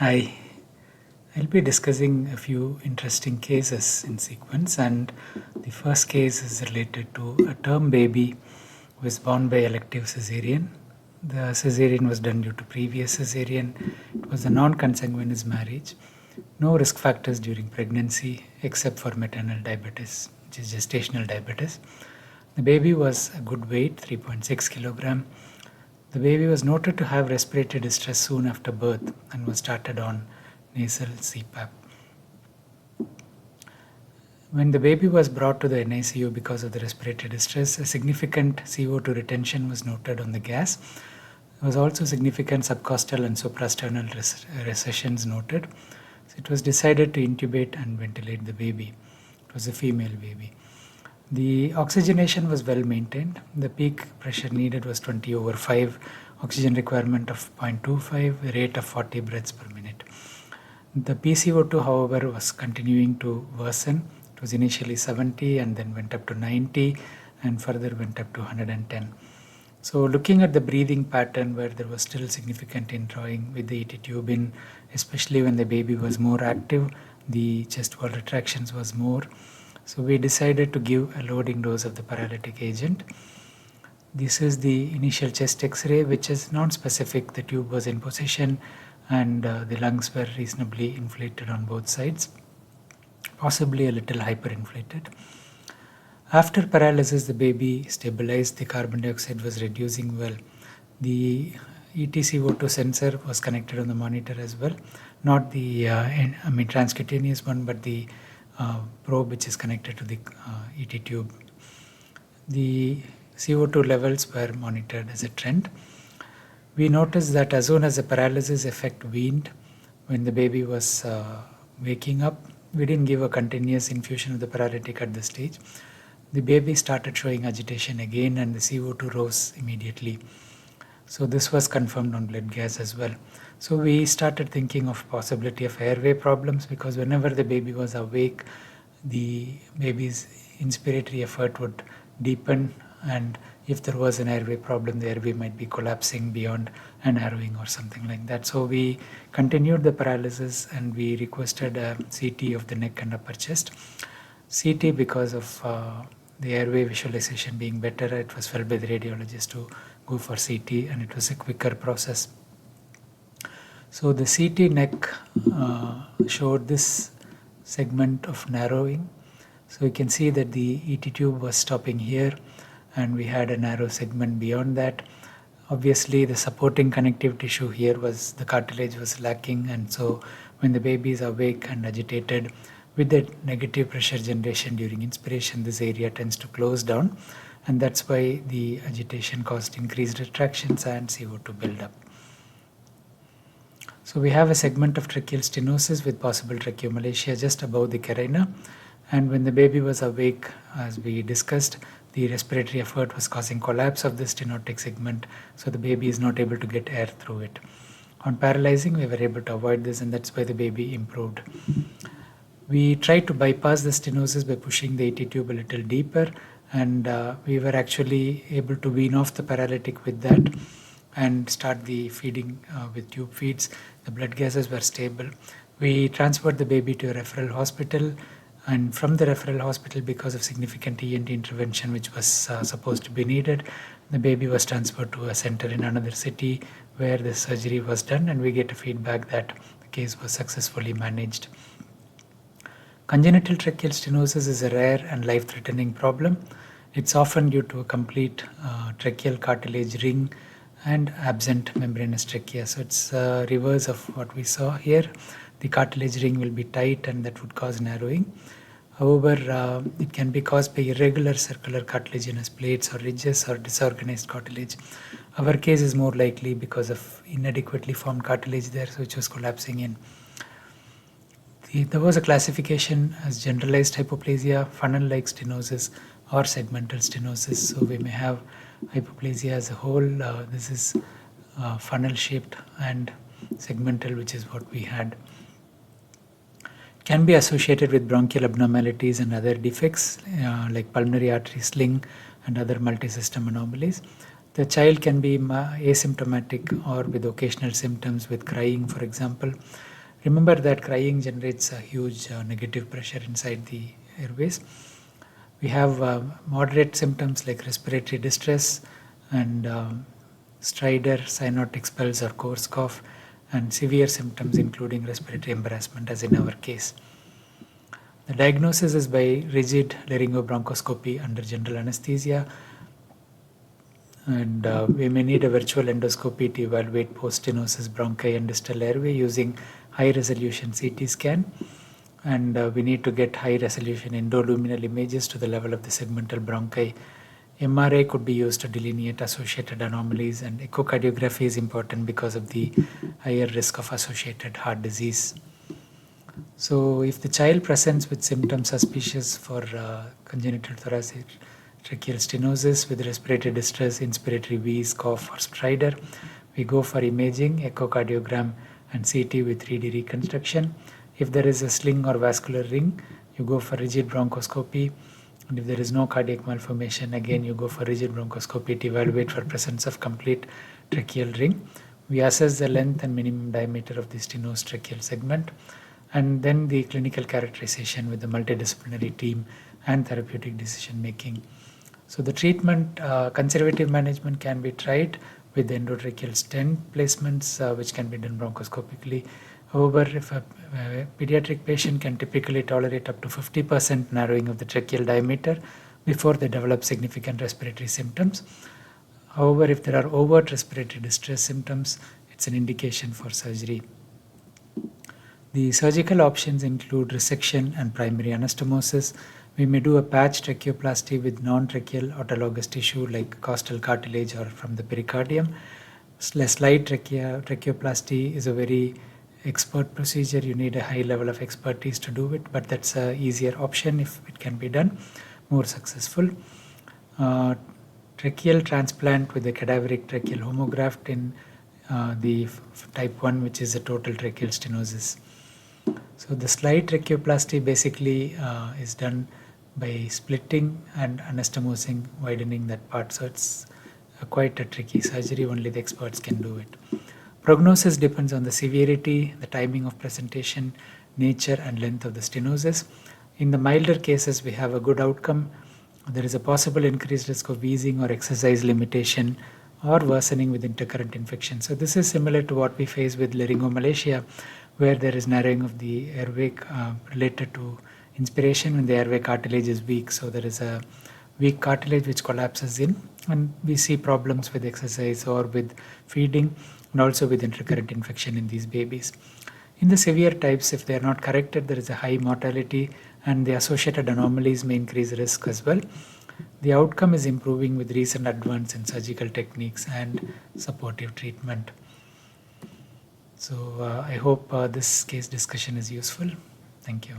Hi, I'll be discussing a few interesting cases in sequence, and the first case is related to a term baby who was born by elective cesarean. The cesarean was done due to previous cesarean. It was a non-consanguineous marriage. No risk factors during pregnancy except for maternal diabetes, which is gestational diabetes. The baby was a good weight, 3.6 kilogram. The baby was noted to have respiratory distress soon after birth and was started on nasal CPAP. When the baby was brought to the NICU because of the respiratory distress, a significant CO2 retention was noted on the gas. There was also significant subcostal and suprasternal recessions noted. So it was decided to intubate and ventilate the baby. It was a female baby. The oxygenation was well maintained. The peak pressure needed was 20/5, oxygen requirement of 0.25, rate of 40 breaths per minute. The PCO2, however, was continuing to worsen. It was initially 70 and then went up to 90 and further went up to 110. So looking at the breathing pattern where there was still significant indrawing with the ET tube in, especially when the baby was more active, the chest wall retractions was more. So we decided to give a loading dose of the paralytic agent. This is the initial chest X-ray, which is non-specific. The tube was in position and the lungs were reasonably inflated on both sides, possibly a little hyperinflated. After paralysis, the baby stabilized. The carbon dioxide was reducing well. The ETCO2 sensor was connected on the monitor as well, not the transcutaneous one, but the probe which is connected to the ET tube. The CO2 levels were monitored as a trend. We noticed that as soon as the paralysis effect waned, when the baby was waking up, we didn't give a continuous infusion of the paralytic at this stage. The baby started showing agitation again and the CO2 rose immediately. So this was confirmed on blood gas as well. So we started thinking of possibility of airway problems, because whenever the baby was awake, the baby's inspiratory effort would deepen, and if there was an airway problem, the airway might be collapsing beyond a narrowing or something like that. So we continued the paralysis and we requested a CT of the neck and upper chest. CT, because of the airway visualization being better, it was felt by the radiologist to go for CT, and it was a quicker process. So the CT neck showed this segment of narrowing. So you can see that the ET tube was stopping here and we had a narrow segment beyond that. Obviously the supporting connective tissue here was, the cartilage was lacking, and so when the baby is awake and agitated with the negative pressure generation during inspiration, this area tends to close down, and that's why the agitation caused increased retractions and CO2 buildup. So we have a segment of tracheal stenosis with possible tracheomalacia just above the carina, and when the baby was awake, as we discussed, the respiratory effort was causing collapse of the stenotic segment, so the baby is not able to get air through it. On paralyzing, we were able to avoid this, and that's why the baby improved. We tried to bypass the stenosis by pushing the ET tube a little deeper, and we were actually able to wean off the paralytic with that and start the feeding with tube feeds. The blood gases were stable. We transferred the baby to a referral hospital, and from the referral hospital, because of significant ENT intervention which was supposed to be needed, the baby was transferred to a center in another city where the surgery was done, and we get a feedback that the case was successfully managed. Congenital tracheal stenosis is a rare and life-threatening problem. It's often due to a complete tracheal cartilage ring and absent membranous trachea. So it's reverse of what we saw here. The cartilage ring will be tight and that would cause narrowing. However, it can be caused by irregular circular cartilaginous plates or ridges or disorganized cartilage. Our case is more likely because of inadequately formed cartilage there, which was collapsing in. There was a classification as generalized hypoplasia, funnel-like stenosis, or segmental stenosis. So we may have hypoplasia as a whole. This is funnel-shaped, and segmental, which is what we had. Can be associated with bronchial abnormalities and other defects like pulmonary artery sling and other multisystem anomalies. The child can be asymptomatic or with occasional symptoms with crying, for example. Remember that crying generates a huge negative pressure inside the airways. We have moderate symptoms like respiratory distress and stridor, cyanotic spells or coarse cough, and severe symptoms including respiratory embarrassment, as in our case. The diagnosis is by rigid laryngobronchoscopy under general anesthesia, and we may need a virtual endoscopy to evaluate post-stenosis bronchi and distal airway using high-resolution CT scan, and we need to get high-resolution endoluminal images to the level of the segmental bronchi. MRI could be used to delineate associated anomalies, and echocardiography is important because of the higher risk of associated heart disease. So if the child presents with symptoms suspicious for congenital thoracic tracheal stenosis with respiratory distress, inspiratory wheeze, cough or stridor, we go for imaging, echocardiogram and CT with 3D reconstruction. If there is a sling or vascular ring, you go for rigid bronchoscopy. And if there is no cardiac malformation, again you go for rigid bronchoscopy to evaluate for presence of complete tracheal ring. We assess the length and minimum diameter of the stenosed tracheal segment, and then the clinical characterization with the multidisciplinary team and therapeutic decision making. So the treatment, conservative management can be tried with the endotracheal stent placements, which can be done bronchoscopically. However, if a pediatric patient can typically tolerate up to 50% narrowing of the tracheal diameter before they develop significant respiratory symptoms. However, if there are overt respiratory distress symptoms, it's an indication for surgery. The surgical options include resection and primary anastomosis. We may do a patch tracheoplasty with non-tracheal autologous tissue like costal cartilage or from the pericardium. Slide tracheoplasty is a very expert procedure. You need a high level of expertise to do it, but that's an easier option if it can be done, more successful. Tracheal transplant with a cadaveric tracheal homograft in the type 1, which is a total tracheal stenosis. So the slide tracheoplasty basically is done by splitting and anastomosing, widening that part. So it's quite a tricky surgery, only the experts can do it. Prognosis depends on the severity, the timing of presentation, nature and length of the stenosis. In the milder cases, we have a good outcome. There is a possible increased risk of wheezing or exercise limitation or worsening with intercurrent infection. So this is similar to what we face with laryngomalacia, where there is narrowing of the airway related to inspiration when the airway cartilage is weak. So there is a weak cartilage which collapses in, and we see problems with exercise or with feeding and also with intercurrent infection in these babies. In the severe types, if they are not corrected, there is a high mortality and the associated anomalies may increase risk as well. The outcome is improving with recent advance in surgical techniques and supportive treatment. So I hope this case discussion is useful. Thank you.